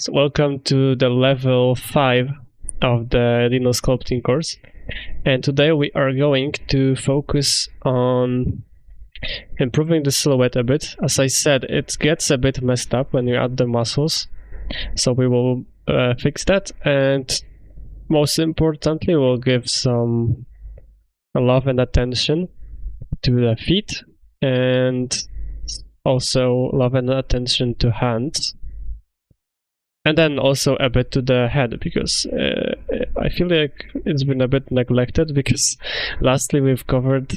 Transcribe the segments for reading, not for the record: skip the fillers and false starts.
So welcome to the level 5 of the Dino Sculpting course, and today we are going to focus on improving the silhouette a bit. As I said, it gets a bit messed up when you add the muscles, so we will fix that, and most importantly we'll give some love and attention to the feet, and also love and attention to hands. And then also a bit to the head, because I feel like it's been a bit neglected, because lastly we've covered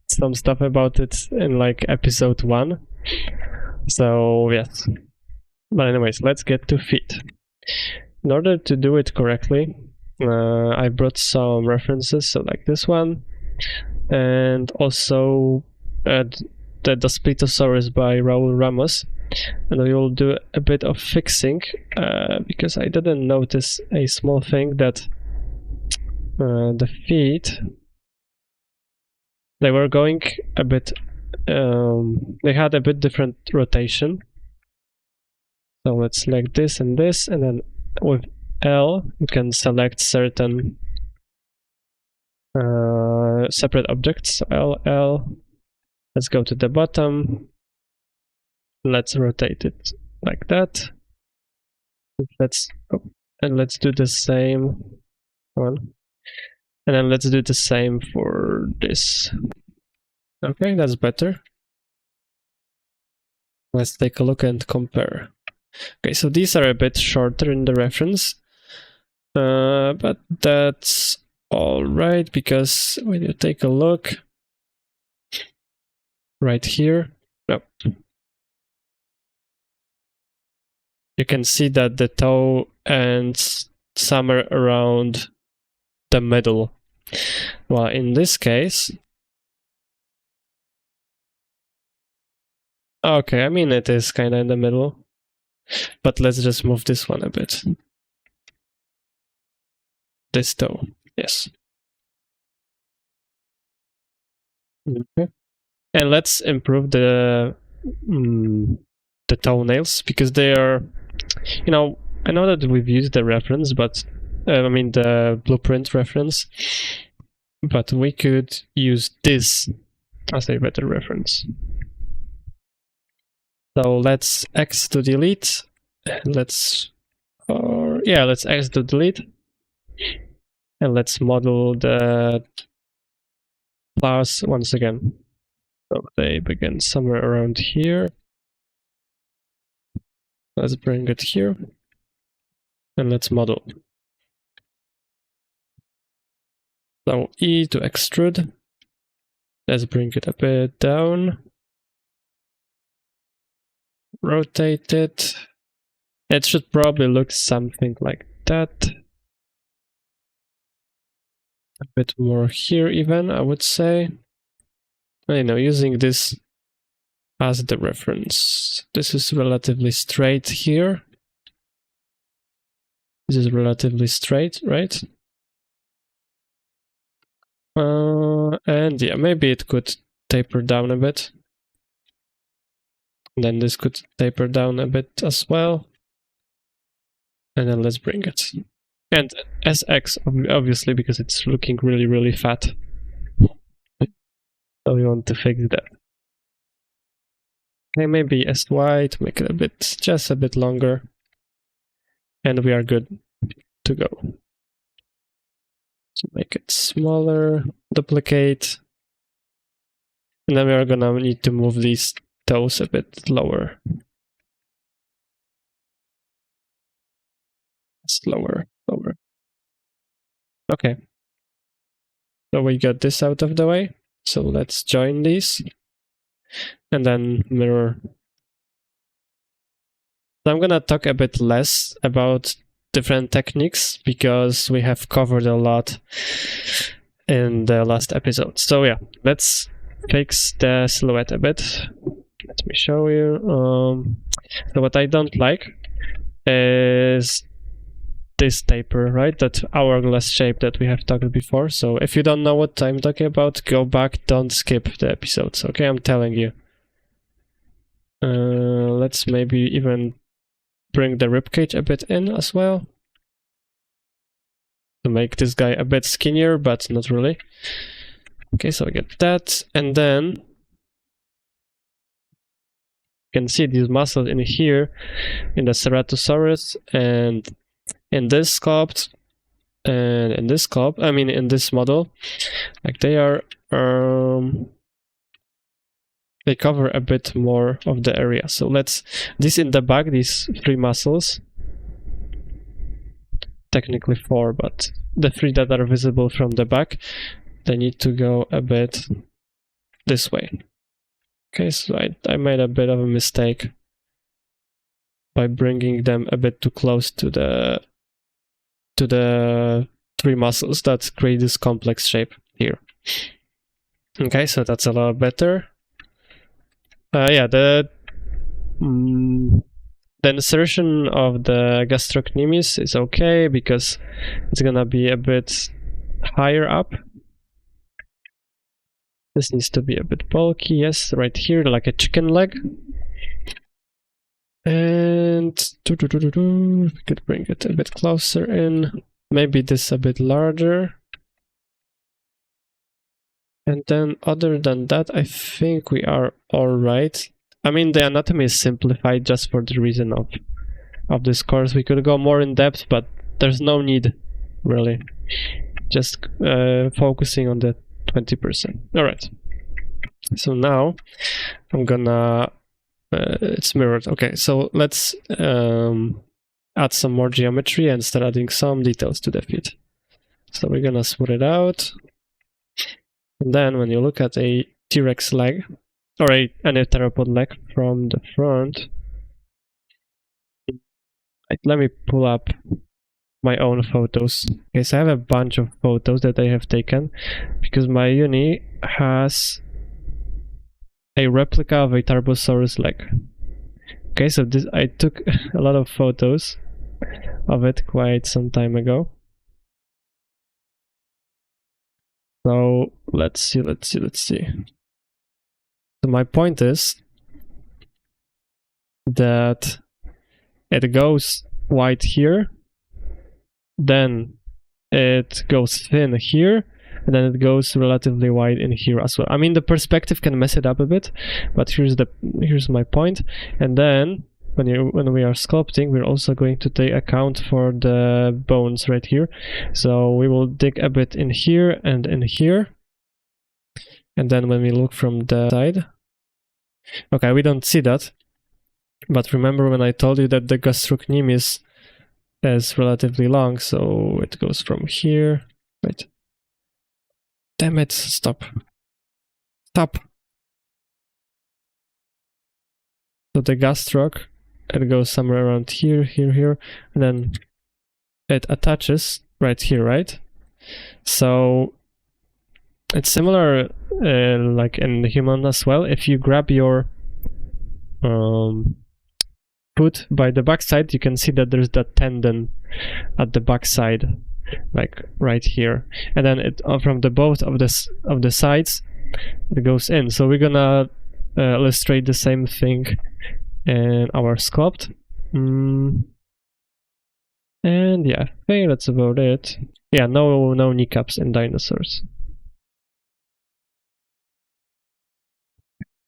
some stuff about it in like episode 1. So yes. But anyways, let's get to feet. In order to do it correctly, I brought some references, so like this one, and also the Dinosaurs by Raul Ramos. And we will do a bit of fixing, because I didn't notice a small thing, that the feet, they were going a bit, they had a bit different rotation. So let's select this, and then with L you can select certain separate objects. So L, let's go to the bottom. Let's rotate it like that. Let's do the same one, and then let's do the same for this. Okay, that's better. Let's take a look and compare. Okay, so these are a bit shorter in the reference, but that's all right, because when you take a look right here, you can see that the toe ends somewhere around the middle. Well, in this case, okay, I mean it is kind of in the middle, but let's just move this one a bit. This toe, yes. Okay. And let's improve the toenails, because they are, you know, I know that we've used the reference, but I mean the blueprint reference, but we could use this as a better reference. So let's X to delete, and let's X to delete, and let's model the flowers once again. So they begin somewhere around here. Let's bring it here, and let's model. So E to extrude. Let's bring it a bit down. Rotate it. It should probably look something like that. A bit more here even, I would say. You know, using this as the reference. This is relatively straight here. This is relatively straight, right? And yeah, maybe it could taper down a bit. And then this could taper down a bit as well. And then let's bring it. And SX, obviously, because it's looking really, really fat. So we want to fix that. Okay, maybe SY to make it a bit, just a bit longer. And we are good to go. So make it smaller, duplicate. And then we are gonna need to move these toes a bit lower. Slower, lower. Okay. So we got this out of the way. So let's join these. And then mirror. So I'm gonna talk a bit less about different techniques, because we have covered a lot in the last episode. So yeah, let's fix the silhouette a bit. Let me show you. So what I don't like is this taper, right? That hourglass shape that we have talked before. So if you don't know what I'm talking about, go back, don't skip the episodes, okay? I'm telling you. Let's maybe even bring the ribcage a bit in as well to make this guy a bit skinnier, but not really. Okay, so we get that, and then you can see these muscles in here in the Ceratosaurus, and in this sculpt, and in this sculpt, I mean in this model, like they are they cover a bit more of the area. So let's, this in the back, these 3 muscles, technically 4, but the 3 that are visible from the back, they need to go a bit this way. Okay, so I made a bit of a mistake by bringing them a bit too close to the 3 muscles that create this complex shape here. Okay, so that's a lot better. Yeah, the insertion of the gastrocnemius is okay because it's gonna be a bit higher up. This needs to be a bit bulky, yes, right here, like a chicken leg. And we could bring it a bit closer in, maybe this a bit larger. And then other than that, I think we are all right. I mean, the anatomy is simplified just for the reason of this course. We could go more in depth, but there's no need, really. Just focusing on the 20%. All right. So now I'm gonna, it's mirrored. Okay, so let's add some more geometry and start adding some details to the feet. So we're gonna smooth it out. And then when you look at a T-Rex leg, or any theropod leg from the front, let me pull up my own photos. Okay, so I have a bunch of photos that I have taken because my uni has a replica of a Tarbosaurus leg. Okay, so this, I took a lot of photos of it quite some time ago. So let's see. So my point is that it goes wide here, then it goes thin here, and then it goes relatively wide in here as well. I mean, the perspective can mess it up a bit, but here's my point. And then when we are sculpting, we're also going to take account for the bones right here. So we will dig a bit in here and in here. And then when we look from the side, okay, we don't see that. But remember when I told you that the gastrocnemius is relatively long, so it goes from here. Wait. Damn it, stop. Stop. So the gastroc, it goes somewhere around here, here, and then it attaches right here, right? So it's similar like in the human as well. If you grab your foot by the backside, you can see that there's that tendon at the backside, like right here, and then it from the both of the sides it goes in. So we're gonna illustrate the same thing in our sculpt. And yeah, I think that's about it. Yeah, no kneecaps in dinosaurs.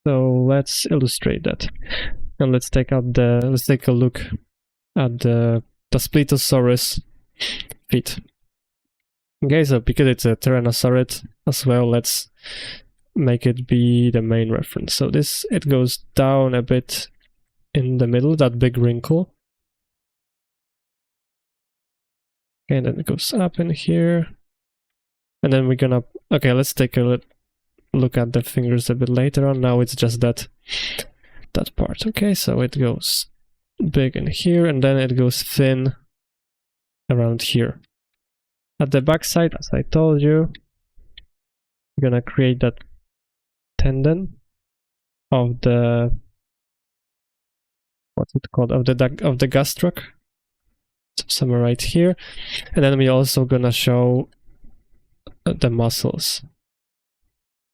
So let's illustrate that, and let's take a look at the Daspletosaurus feet. Okay, so because it's a Tyrannosaurid as well, let's make it be the main reference. So this, it goes down a bit in the middle, that big wrinkle. Okay, and then it goes up in here. And then we're gonna, okay, let's take a look at the fingers a bit later on. Now it's just that part. Okay, so it goes big in here, and then it goes thin around here. At the back side, as I told you, we're gonna create that tendon of the, what's it called, of the gastroc, somewhere right here. And then we're also gonna show the muscles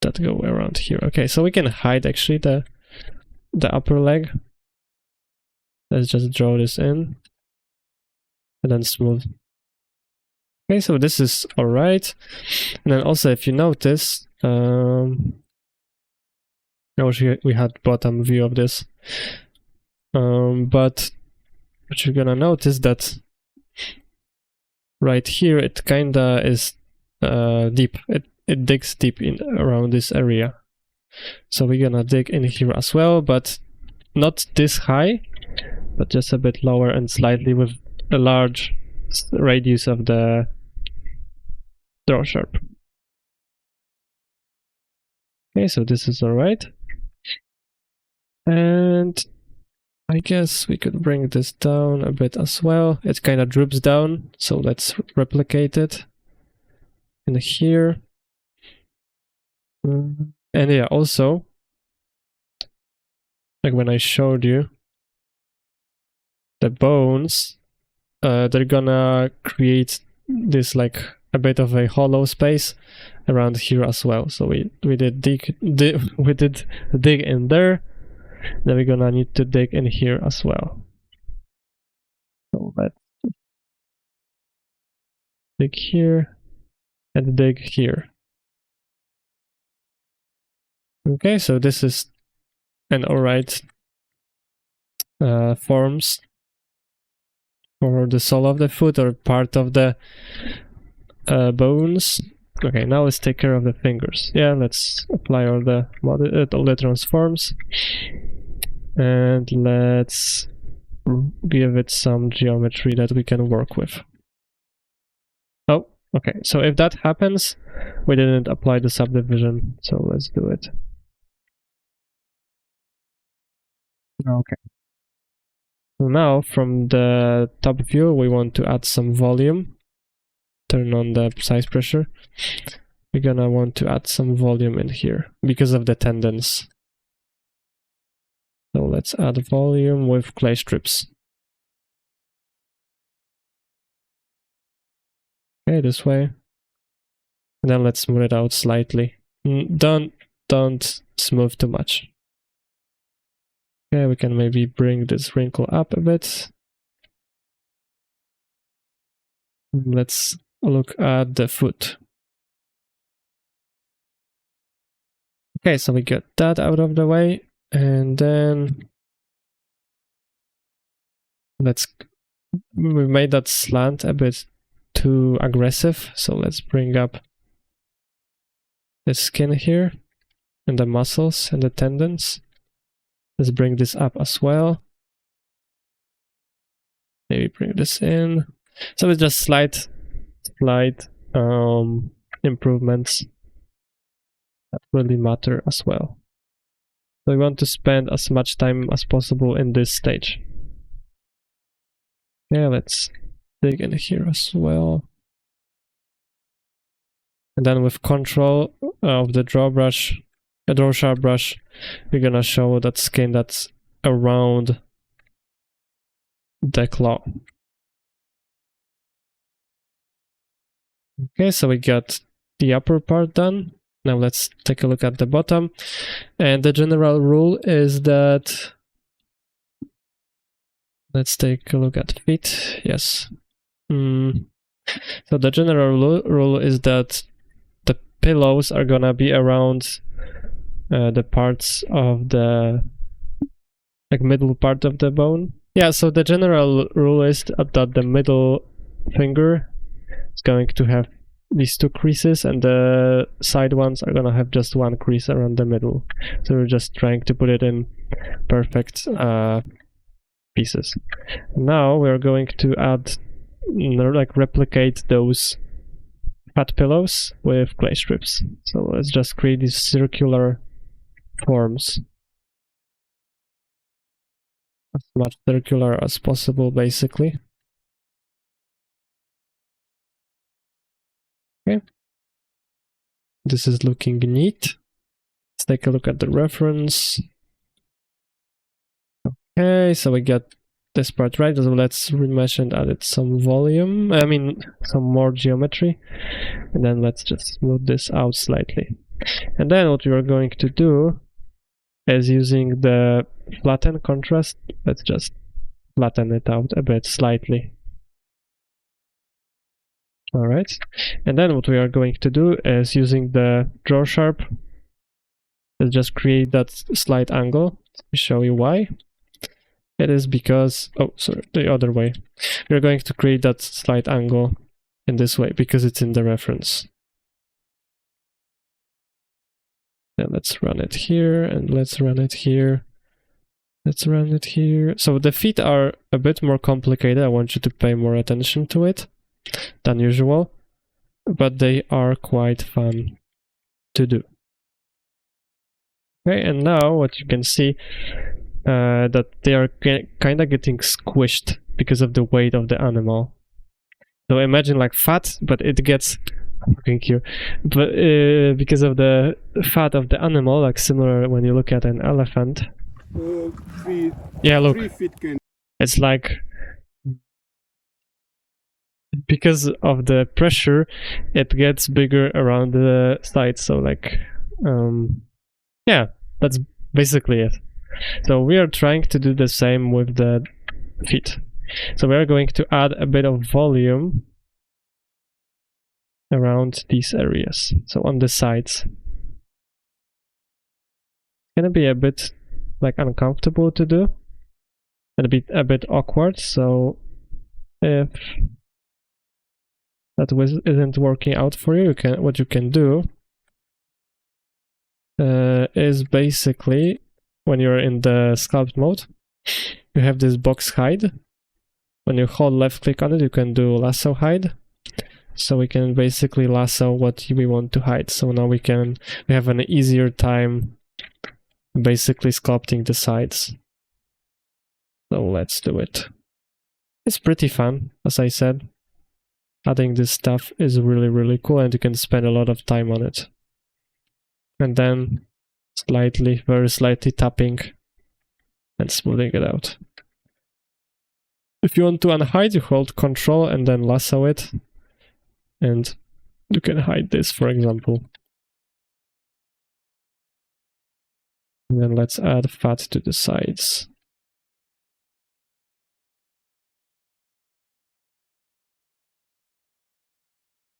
that go around here. Okay, so we can hide actually the upper leg. Let's just draw this in and then smooth. Okay, so this is alright. And then also, if you notice, I wish we had bottom view of this. But what you're gonna notice that right here it kinda is deep. It digs deep in around this area. So we're gonna dig in here as well, but not this high, but just a bit lower and slightly with a large radius of the draw sharp. Okay, so this is alright. And I guess we could bring this down a bit as well. It kind of drips down, so let's replicate it in here. And yeah, also, like when I showed you the bones, they're gonna create this like a bit of a hollow space around here as well. So we did dig in there. Then we're gonna need to dig in here as well. So let's dig here and dig here. Okay, so this is an alright forms for the sole of the foot or part of the bones. Okay, now let's take care of the fingers. Yeah, let's apply all the transforms. And let's give it some geometry that we can work with. Oh, okay, so if that happens, we didn't apply the subdivision, so let's do it. Okay. So now, from the top view, we want to add some volume. Turn on the size pressure. We're gonna want to add some volume in here because of the tendons. So let's add volume with clay strips. Okay, this way. And then let's smooth it out slightly. Don't smooth too much. Okay, we can maybe bring this wrinkle up a bit. Let's look at the foot. Okay, so we got that out of the way, and then we made that slant a bit too aggressive, so let's bring up the skin here and the muscles and the tendons. Let's bring this up as well. Maybe bring this in. So it's just slight improvements that really matter as well. So we want to spend as much time as possible in this stage. Yeah, let's dig in here as well. And then with control of the draw sharp brush, we're gonna show that skin that's around the claw. Okay, so we got the upper part done. Now let's take a look at the bottom. And the general rule is that... Let's take a look at feet. Yes. So the general rule is that the pillows are gonna be around the parts of the middle part of the bone. Yeah, so the general rule is that the middle finger is going to have these two creases, and the side ones are gonna have just one crease around the middle. So we're just trying to put it in perfect pieces. Now we're going to add, replicate those fat pillows with clay strips. So let's just create these circular forms. As much circular as possible, basically. Okay. This is looking neat. Let's take a look at the reference. Okay, so we got this part right. So let's remesh and add some volume. Some more geometry. And then let's just smooth this out slightly. And then what we are going to do is, using the flatten contrast, let's just flatten it out a bit slightly. Alright, and then what we are going to do is using the draw sharp, let's just create that slight angle. Let me show you why. It is because, oh sorry, the other way. We're going to create that slight angle in this way because it's in the reference. Then let's run it here, and let's run it here. Let's run it here. So the feet are a bit more complicated. I want you to pay more attention to it than usual, but they are quite fun to do. Okay, and now what you can see that they are kind of getting squished because of the weight of the animal. So imagine like fat, but it gets here, but because of the fat of the animal, like similar when you look at an elephant. Yeah, look, it's like because of the pressure, it gets bigger around the sides. So like, yeah, that's basically it. So we are trying to do the same with the feet. So we are going to add a bit of volume around these areas. So on the sides. It's gonna be a bit like uncomfortable to do. And a bit awkward, so if that isn't working out for you, what you can do is basically when you're in the sculpt mode, you have this box hide. When you hold left click on it, you can do lasso hide. So we can basically lasso what we want to hide. So now we have an easier time basically sculpting the sides. So let's do it. It's pretty fun, as I said. Adding this stuff is really, really cool, and you can spend a lot of time on it. And then very slightly tapping and smoothing it out. If you want to unhide, you hold Control and then lasso it, and you can hide this, for example. And then let's add fat to the sides.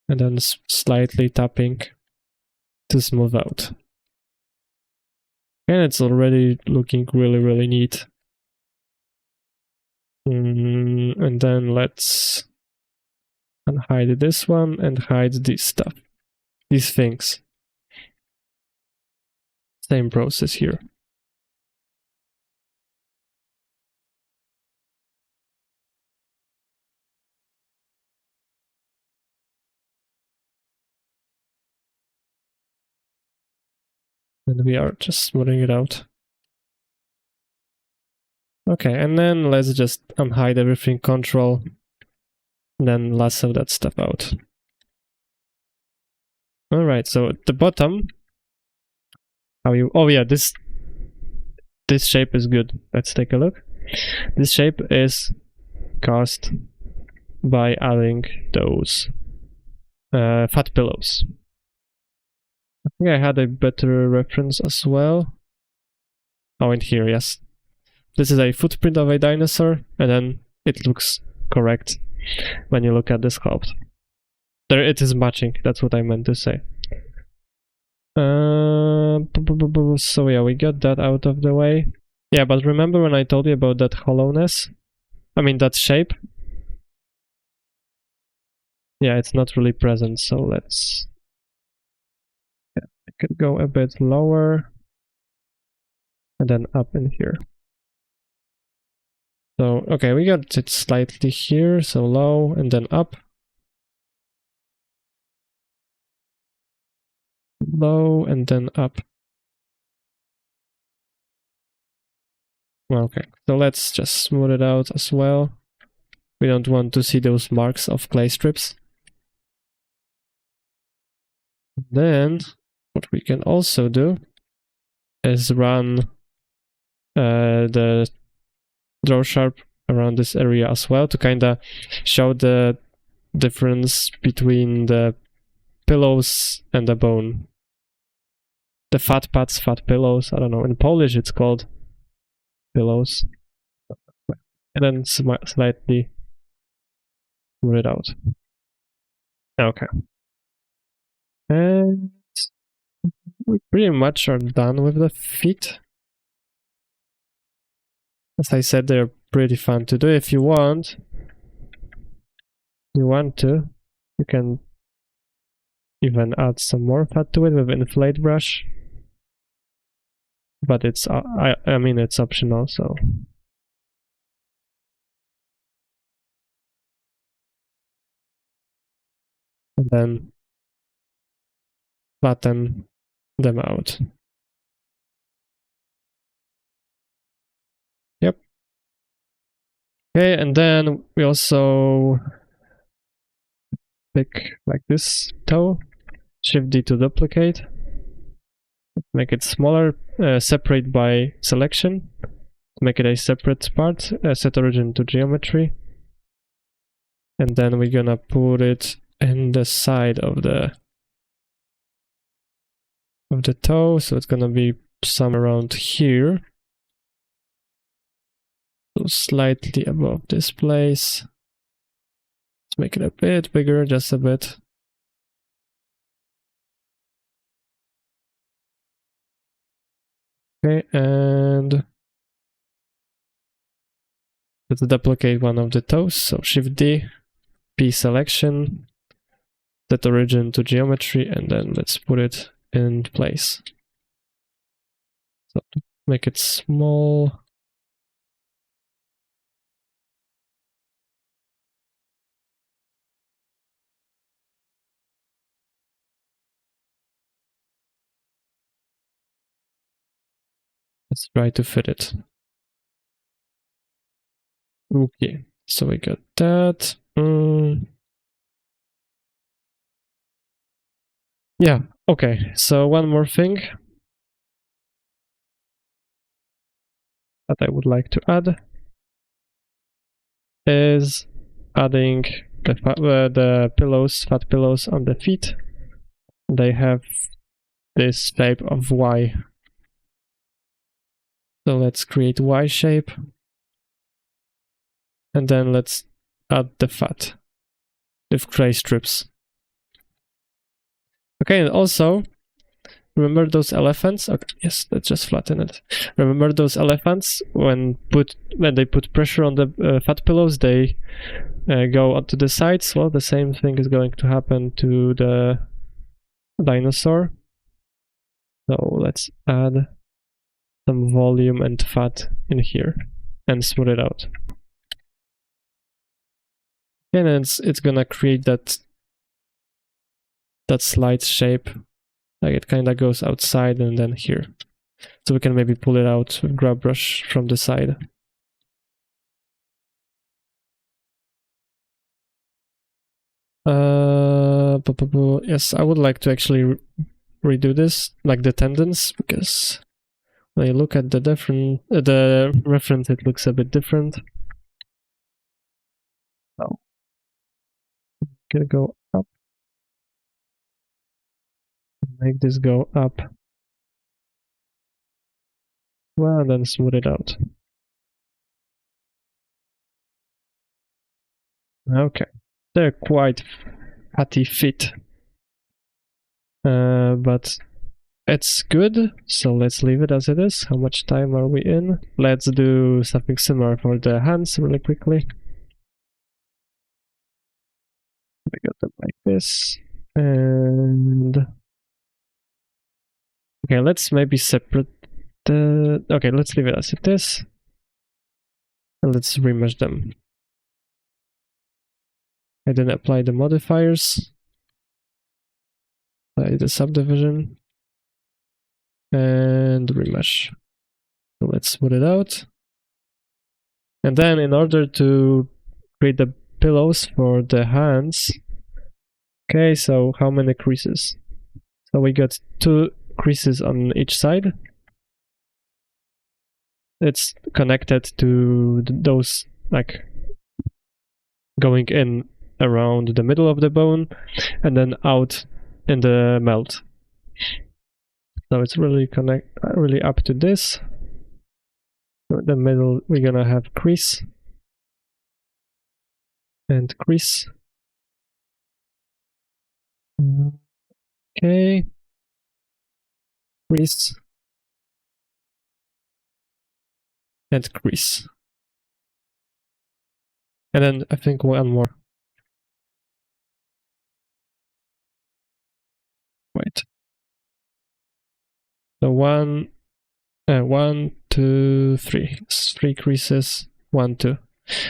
And then slightly tapping to smooth out. And it's already looking really, really neat. And then let's unhide this one and hide this stuff, these things. Same process here. And we are just smoothing it out. Okay, and then let's just unhide everything, Control, and then lasso that stuff out. Alright, so at the bottom, oh yeah, this shape is good. Let's take a look. This shape is caused by adding those fat pillows. I think I had a better reference as well. Oh, in here, yes. This is a footprint of a dinosaur, and then it looks correct when you look at the sculpt. There it is matching, that's what I meant to say. So yeah, we got that out of the way. Yeah, but remember when I told you about that hollowness? I mean that shape? Yeah, it's not really present, so let's... Yeah, I could go a bit lower and then up in here. So, okay, we got it slightly here, so low and then up. Low and then up. Okay, so let's just smooth it out as well. We don't want to see those marks of clay strips. Then, what we can also do is run the draw sharp around this area as well to kind of show the difference between the pillows and the bone. The fat pads, fat pillows, I don't know, in Polish it's called pillows. and then slightly smooth it out. Okay. And we pretty much are done with the feet. As I said, they're pretty fun to do. If you want to, you can even add some more fat to it with inflate brush. But it's I mean it's optional, so. And then flatten them out. Yep. Okay, and then we also pick like this toe, Shift D to duplicate, make it smaller, separate by selection, make it a separate part, set origin to geometry, and then we're gonna put it in the side of the toe, so it's gonna be somewhere around here. So slightly above this place. Let's make it a bit bigger, just a bit. Okay, and let's duplicate one of the toes. So Shift D, P selection, set origin to geometry, and then let's put it in place. So make it small. Let's try to fit it. Okay, so we got that. Yeah, okay, so one more thing that I would like to add is adding the pillows, fat pillows on the feet. They have this shape of Y. So let's create Y shape. And then let's add the fat with gray strips. Okay, and also remember those elephants? Okay, yes, let's just flatten it. Remember those elephants when they put pressure on the fat pillows, they go onto the sides. Well, the same thing is going to happen to the dinosaur. So let's add some volume and fat in here and smooth it out. And it's gonna create that slide shape, like it kind of goes outside and then here. So we can maybe pull it out with grab brush from the side. Yes, I would like to actually redo this, like the tendons, because when you look at the reference, it looks a bit different. So, gonna go up. Make this go up. Well, and then smooth it out. Okay, they're quite fatty fit, but it's good, so let's leave it as it is. How much time are we in? Let's do something similar for the hands really quickly. We got them like this, and okay, let's maybe separate the. Okay, let's leave it as it is, and let's remesh them. I didn't apply the modifiers. Apply the subdivision and remesh. So let's smooth it out. And then in order to create the pillows for the hands, okay, so how many creases? So we got 2 creases on each side. It's connected to those, like, going in around the middle of the bone and then out in the melt. So it's really up to this. In the middle we're gonna have crease, and crease. Okay, crease and crease. And then I think one more. Wait. So one, 2, 3. 3 creases, 1, 2.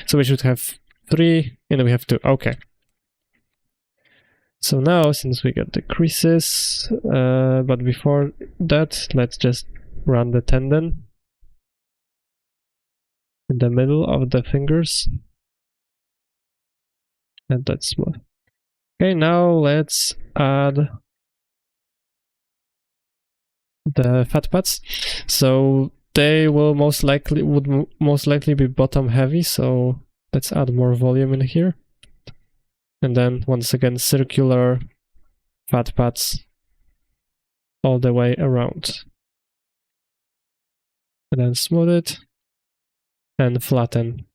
So we should have 3, and then we have 2. Okay. So now, since we got the creases, but before that, let's just run the tendon in the middle of the fingers. And that's smooth. Okay, now let's add the fat pads. So they will most likely be bottom heavy, so let's add more volume in here. And then once again circular fat pads all the way around. And then smooth it and flatten.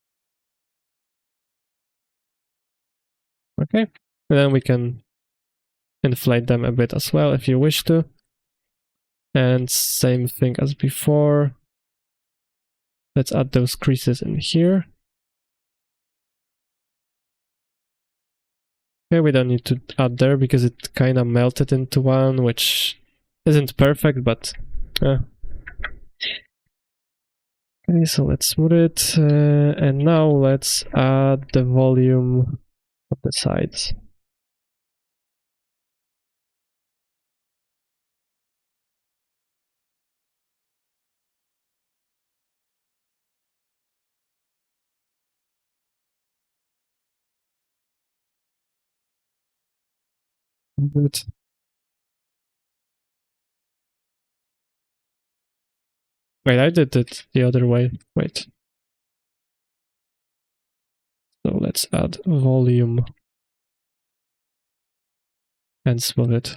Okay, and then we can inflate them a bit as well if you wish to. And same thing as before. Let's add those creases in here. Okay, we don't need to add there because it kind of melted into one, which isn't perfect, but okay, so let's smooth it, and now let's add the volume of the sides. Good. Wait, I did it the other way. Wait. So let's add volume and smooth it.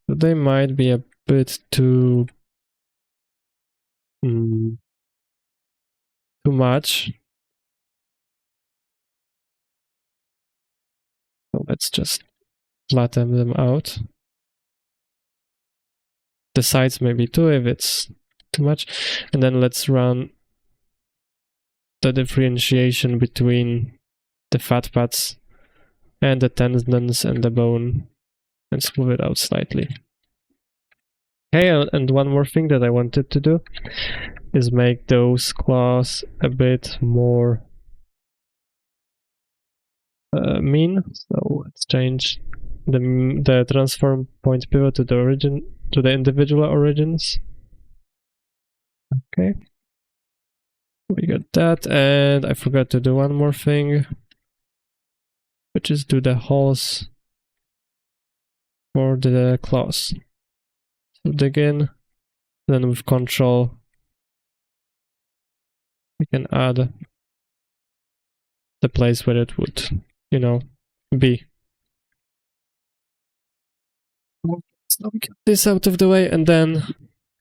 So they might be a bit too much. So let's just flatten them out. The sides maybe too if it's too much. And then let's run the differentiation between the fat pads and the tendons and the bone and smooth it out slightly. Okay, and one more thing that I wanted to do is make those claws a bit more mean. So let's change the transform point pivot to the origin, to the individual origins. Okay, we got that, and I forgot to do one more thing, which is do the holes for the claws. So dig in, then with control we can add the place where it would, you know, be. So we get this out of the way, and then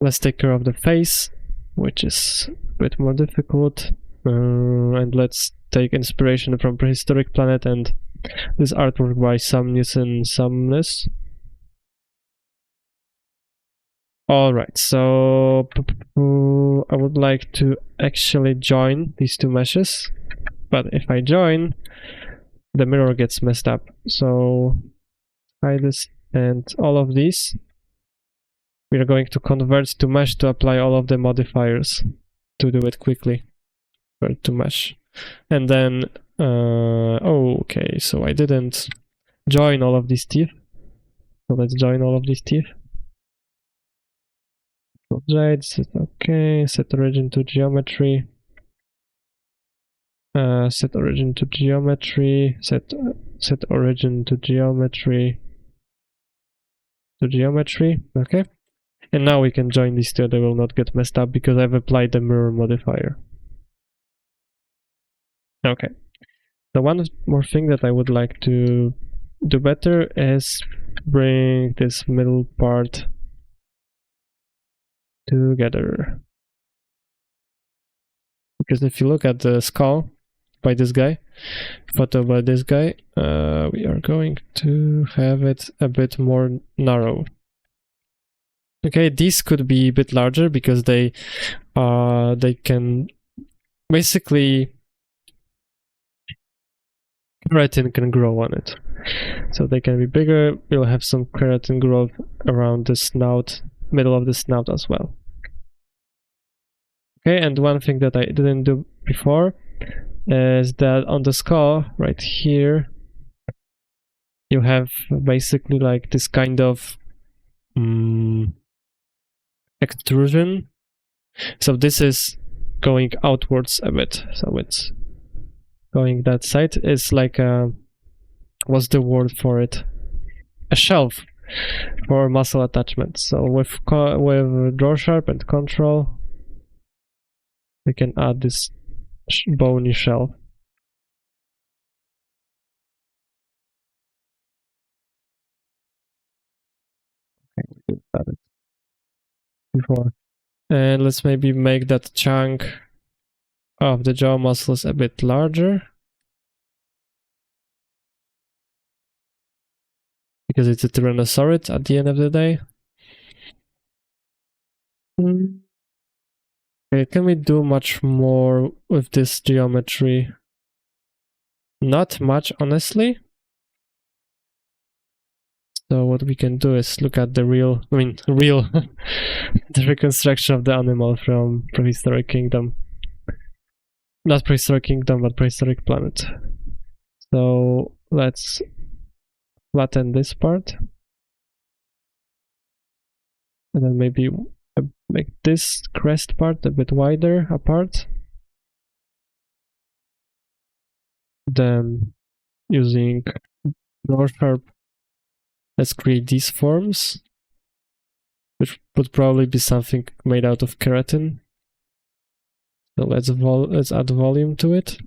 let's take care of the face, which is a bit more difficult. And let's take inspiration from Prehistoric Planet and this artwork by Samnus and Samnus. Alright, so I would like to actually join these two meshes, but if I join, the mirror gets messed up. So hide this and all of these. We are going to convert to mesh to apply all of the modifiers to do it quickly. Convert to mesh. And then, okay, so I didn't join all of these teeth. So let's join all of these teeth. Okay, set origin to geometry. Set origin to geometry. Set origin to geometry. To geometry. Okay. And now we can join these two. They will not get messed up because I've applied the mirror modifier. Okay. The one more thing that I would like to do better is bring this middle part together. Because if you look at the skull by this guy, photo by this guy, we are going to have it a bit more narrow. Okay, these could be a bit larger because they can basically keratin can grow on it, so they can be bigger. We'll have some keratin growth around the snout, middle of the snout as well. Okay, and one thing that I didn't do before is that on the skull right here you have basically like this kind of extrusion. So this is going outwards a bit, so it's going that side. It's like a, what's the word for it, a shelf for muscle attachment. So with draw sharp and control we can add this bony shelf. Okay, we did that before. And let's maybe make that chunk of the jaw muscles a bit larger, because it's a Tyrannosaurid at the end of the day. Okay, can we do much more with this geometry? Not much, honestly. So what we can do is look at the the reconstruction of the animal from Prehistoric Kingdom. Not Prehistoric Kingdom, but Prehistoric Planet. So let's flatten this part. And then maybe make this crest part a bit wider apart. Then using draw sharp, let's create these forms, which would probably be something made out of keratin. So let's add volume to it.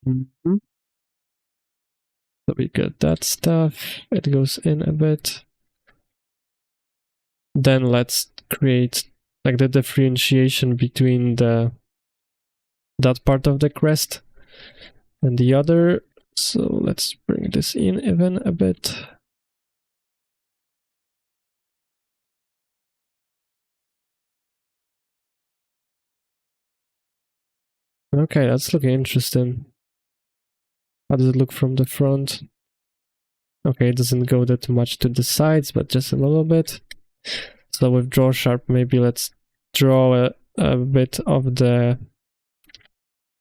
So we get that stuff, it goes in a bit. Then let's create like the differentiation between that part of the crest and the other. So let's bring this in even a bit. Okay, that's looking interesting. How does it look from the front? Okay, it doesn't go that much to the sides, but just a little bit. So with draw sharp, maybe let's draw a bit of the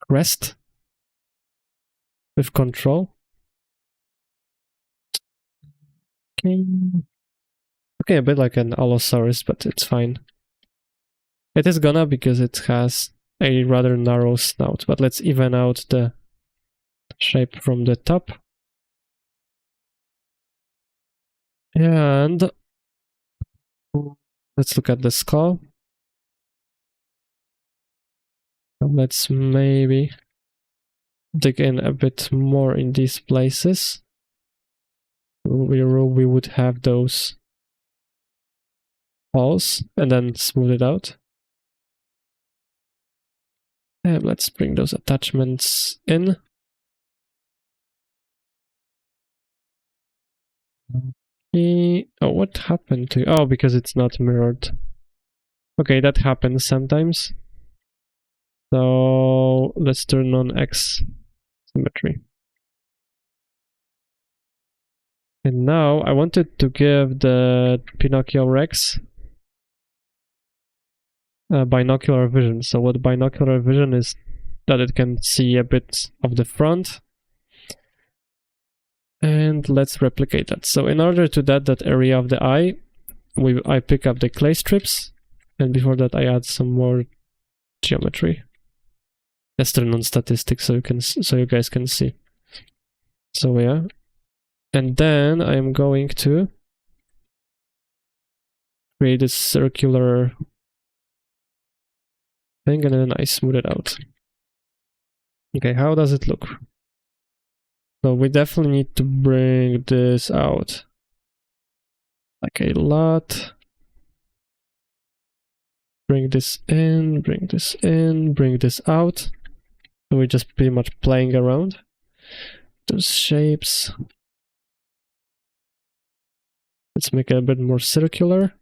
crest with control. Okay, a bit like an Allosaurus, but it's fine. It is gonna because it has a rather narrow snout, but let's even out the shape from the top. And let's look at the skull. Let's maybe dig in a bit more in these places. We would have those holes and then smooth it out. And let's bring those attachments in. Okay. Oh, what happened to... Oh, because it's not mirrored. Okay, that happens sometimes. So let's turn on X symmetry. And now I wanted to give the Pinocchio Rex binocular vision. So what binocular vision is that it can see a bit of the front. And let's replicate that. So in order to that area of the eye, I pick up the clay strips, and before that I add some more geometry. Let's turn on statistics so you guys can see. So yeah, and then I am going to create this circular thing, and then I smooth it out. Okay, how does it look? So we definitely need to bring this out. like a lot. Bring this in, bring this in, bring this out. So we're just pretty much playing around those shapes. Let's make it a bit more circular.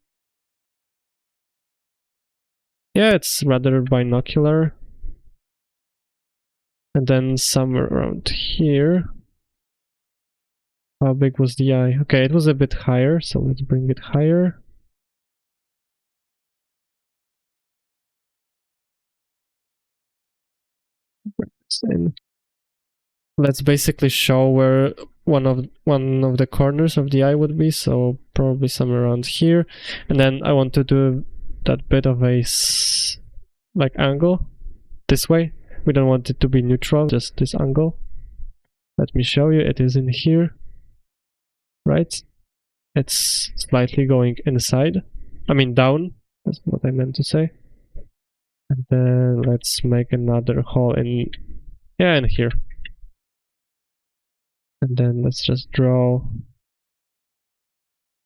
Yeah, it's rather binocular. And then somewhere around here. How big was the eye? Okay, it was a bit higher, so let's bring it higher. Bring this in. Let's basically show where one of the corners of the eye would be, so probably somewhere around here. And then I want to do that bit of a like angle this way. We don't want it to be neutral, just this angle. Let me show you. It is in here, right? It's slightly going inside. I mean down. That's what I meant to say. And then let's make another hole in, yeah, in here. And then let's just draw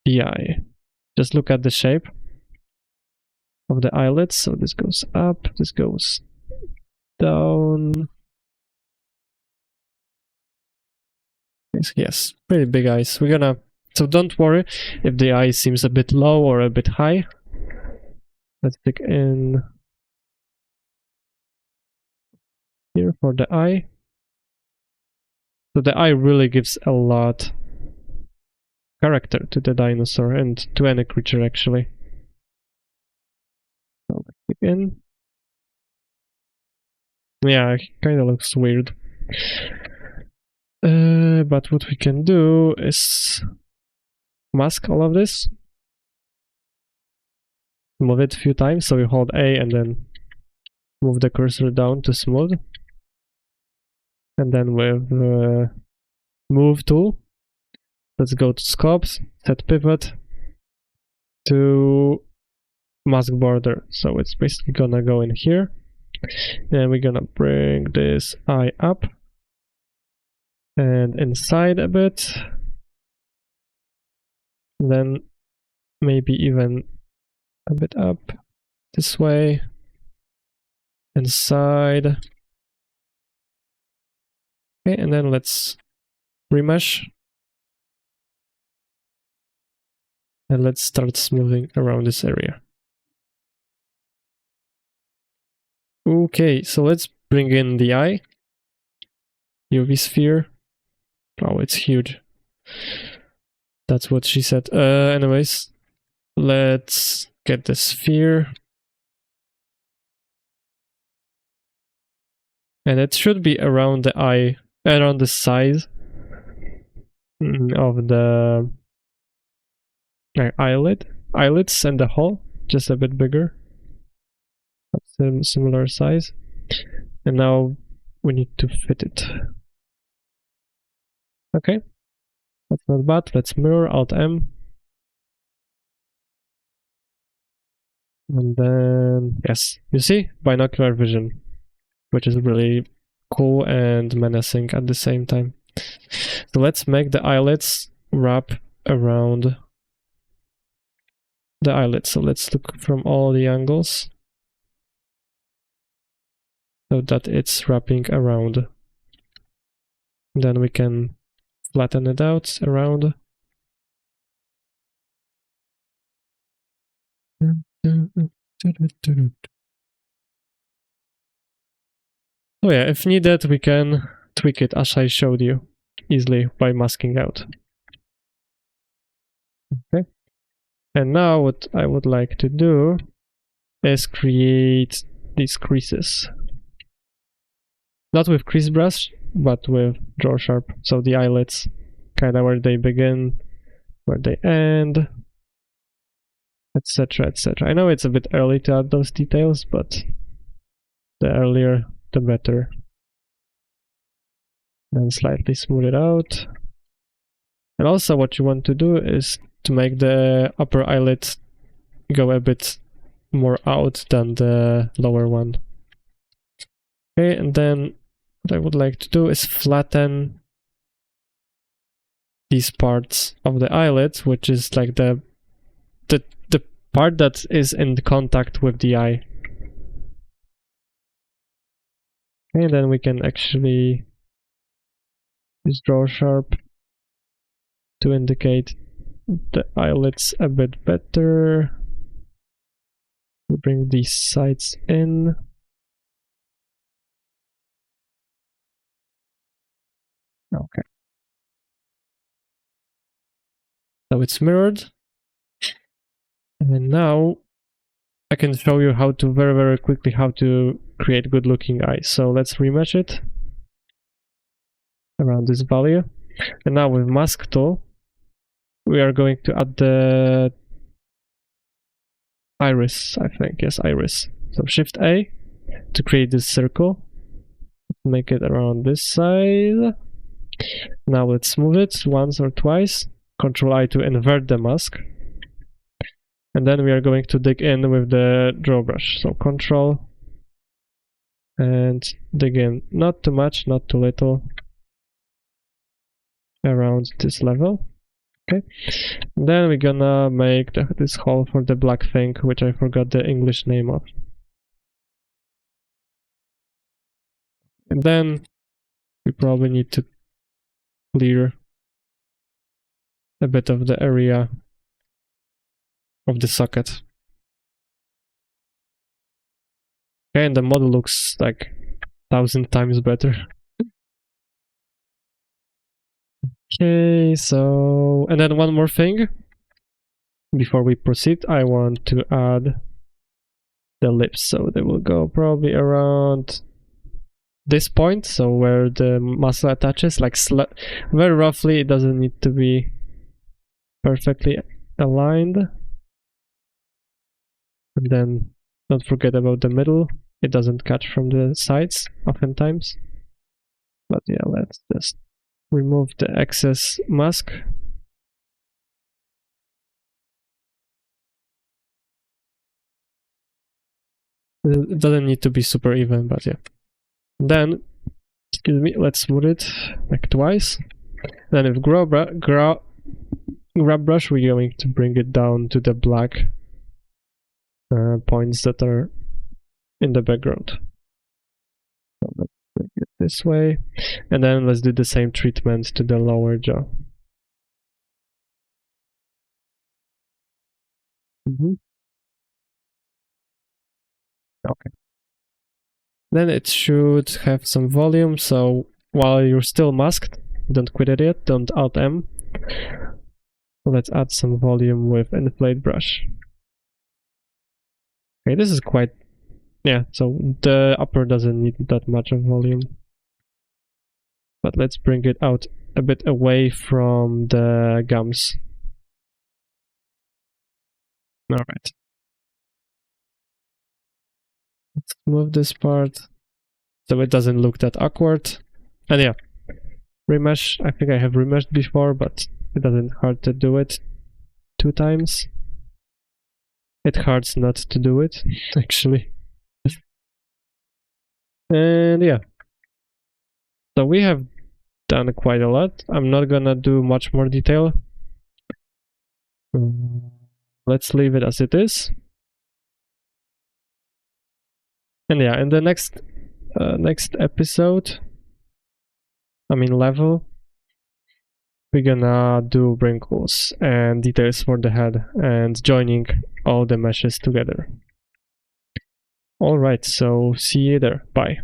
the eye. Just look at the shape of the eyelids. So this goes up, this goes down. Yes, pretty big eyes. We're gonna, so don't worry if the eye seems a bit low or a bit high. Let's dig in here for the eye. So the eye really gives a lot character to the dinosaur and to any creature actually. So let's dig in. Yeah, it kind of looks weird. But what we can do is mask all of this. Move it a few times, so you hold A and then move the cursor down to smooth. And then with move tool, let's go to scopes, set pivot to mask border. So it's basically gonna go in here. And we're gonna bring this eye up and inside a bit. Then maybe even a bit up this way. Inside. Okay, and then let's remesh. And let's start smoothing around this area. Okay, so let's bring in the eye. UV sphere. Oh, it's huge. That's what she said. Anyways, let's get the sphere. And it should be around the eye, around the size of the eyelids and the hole, just a bit bigger. Similar size. And now we need to fit it. Okay, that's not bad. Let's mirror, Alt M. And then, yes, you see, binocular vision, which is really cool and menacing at the same time. So let's make the eyelids wrap around the eyelids. So let's look from all the angles so that it's wrapping around. Then we can flatten it out around. Oh yeah, if needed, we can tweak it as I showed you easily by masking out. Okay. And now what I would like to do is create these creases. Not with crease brush, but with draw sharp. So the eyelids, kind of where they begin, where they end, etc, etc. I know it's a bit early to add those details, but the earlier the better. And slightly smooth it out. And also what you want to do is to make the upper eyelid go a bit more out than the lower one. Okay, and then what I would like to do is flatten these parts of the eyelid, which is like the the part that is in contact with the eye. Okay, then we can actually use draw sharp to indicate the eyelids a bit better. We bring these sides in. Okay. So it's mirrored. And now I can show you how to very quickly how to create good looking eyes. So let's remesh it around this value. And now with mask tool, we are going to add the iris, I think. Yes, iris. So Shift A to create this circle. Make it around this side. Now let's move it once or twice. Control I to invert the mask. And then we are going to dig in with the draw brush. So Control and dig in. Not too much, not too little. Around this level. Okay. Then we're gonna make this hole for the black thing, which I forgot the English name of. And then we probably need to clear a bit of the area of the socket. Okay, and the model looks like 1,000 times better. Okay, so, and then one more thing. Before we proceed, I want to add the lips. So they will go probably around this point, so where the muscle attaches, like very roughly. It doesn't need to be perfectly aligned. And then don't forget about the middle. It doesn't catch from the sides oftentimes. But yeah, let's just remove the excess mask. It doesn't need to be super even, but yeah. Then, excuse me, let's smooth it like twice. Then with grab brush, we're going to bring it down to the black points that are in the background. So let's bring it this way. And then let's do the same treatment to the lower jaw. Okay. Then it should have some volume, so while you're still masked, don't quit it yet, don't Alt M. Let's add some volume with inflate brush. Okay, this is quite, yeah, so the upper doesn't need that much of volume. But let's bring it out a bit away from the gums. Alright. Let's move this part so it doesn't look that awkward. And yeah, remesh, I think I have remeshed before, but it doesn't hurt to do it 2 times. It hurts not to do it, actually. And yeah. So we have done quite a lot. I'm not gonna do much more detail. Let's leave it as it is. And yeah, in the next episode, I mean level, we're gonna do wrinkles and details for the head and joining all the meshes together. Alright, so see you there. Bye.